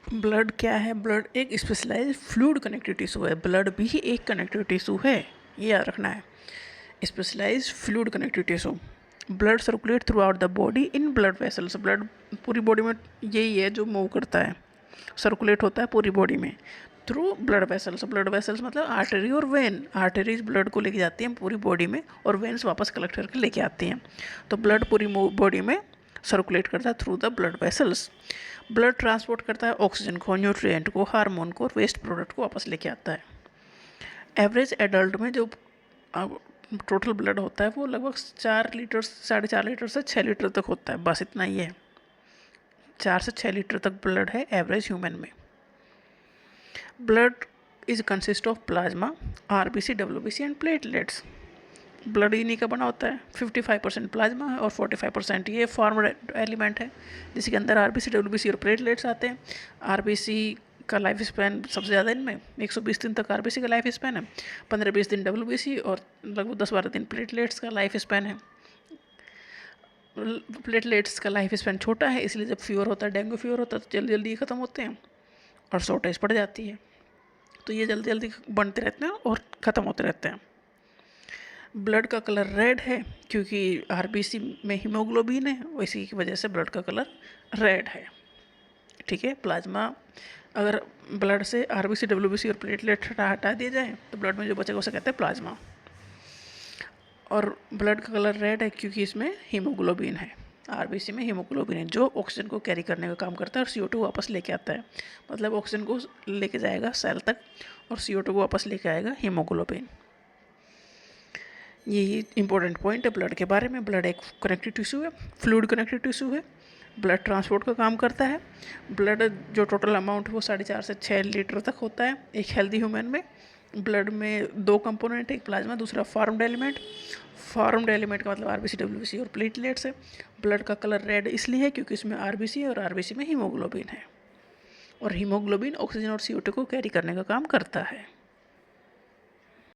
Blood क्या है? Blood एक स्पेशलाइज्ड फ्लूइड कनेक्टिव टिश्यू है। ब्लड भी एक कनेक्टिव टिश्यू है, ये याद रखना है। Specialised fluid connective tissue. Blood circulate throughout the body in blood vessels. Blood पूरी बॉडी में यही है जो मूव करता है, सर्कुलेट होता है पूरी बॉडी में through blood vessels. Blood vessels मतलब आर्टरी और वेन। आर्टरीज ब्लड को लेके जाती हैं पूरी बॉडी में और वेन्स वापस कलेक्ट करके लेके आती हैं। तो ब्लड पूरी बॉडी में सर्कुलेट करता है through the blood vessels. Blood transport करता है ऑक्सीजन को, न्यूट्रिएंट को, हार्मोन को और वेस्ट प्रोडक्ट को वापस लेके आता है। एवरेज एडल्ट में जो टोटल ब्लड होता है वो लगभग 4 लीटर 4.5 लीटर से 6 लीटर तक होता है, बस इतना ही है। 4 से 6 लीटर तक ब्लड है एवरेज ह्यूमन में। Blood is consist of plasma, RBC, WBC and platelets. Blood इन्हीं का बना होता है। 55% प्लाज्मा है और 45% ये फॉर्म्ड एलिमेंट है, जिसके अंदर आरबीसी, डब्ल्यूबीसी और प्लेटलेट्स आते हैं। आरबीसी का लाइफ स्पैन सबसे ज़्यादा इनमें 120 दिन तक आरबीसी का लाइफ स्पैन है, 15-20 दिन डब्ल्यूबीसी और लगभग 10-12 दिन प्लेटलेट्स का लाइफ स्पैन है। प्लेटलेट्स का लाइफ स्पैन छोटा है, इसलिए जब फीवर होता है, डेंगू फीवर होता है, तो जल्दी जल्दी ख़त्म होते हैं और शॉर्टेज पड़ जाती है। तो ये जल्दी जल्दी बनते रहते हैं और ख़त्म होते रहते हैं। ब्लड का कलर रेड है क्योंकि आरबीसी में हीमोग्लोबिन है, इसी की वजह से ब्लड का कलर रेड है। ठीक है। प्लाज्मा, अगर ब्लड से आरबीसी, डब्ल्यूबीसी और प्लेटलेट हटा दिए जाए तो ब्लड में जो बचेगा उसे कहते हैं प्लाज्मा। और ब्लड का कलर रेड है क्योंकि इसमें हीमोग्लोबिन है। आरबीसी में हीमोग्लोबिन है जो ऑक्सीजन को कैरी करने का काम करता है और CO2 वापस लेके आता है। मतलब ऑक्सीजन को लेके जाएगा सेल तक और CO2 को वापस लेके आएगा हीमोग्लोबिन। यही इंपॉर्टेंट पॉइंट है ब्लड के बारे में। ब्लड एक कनेक्टिव टिश्यू है, फ्लूइड कनेक्टिव टिश्यू है, ब्लड ट्रांसपोर्ट का काम करता है। ब्लड जो टोटल अमाउंट है वो 4.5 से 6 लीटर तक होता है एक हेल्दी ह्यूमन में। ब्लड में 2 कंपोनेंट है, एक प्लाज्मा, दूसरा फॉर्म्ड एलिमेंट। फॉर्म्ड एलिमेंट का मतलब आरबीसी, डब्ल्यूबीसी और प्लेटलेट्स है। ब्लड का कलर रेड इसलिए है क्योंकि इसमें आरबीसी और आरबीसी में हीमोग्लोबिन है और हीमोग्लोबिन ऑक्सीजन और CO2 को कैरी करने का काम करता है।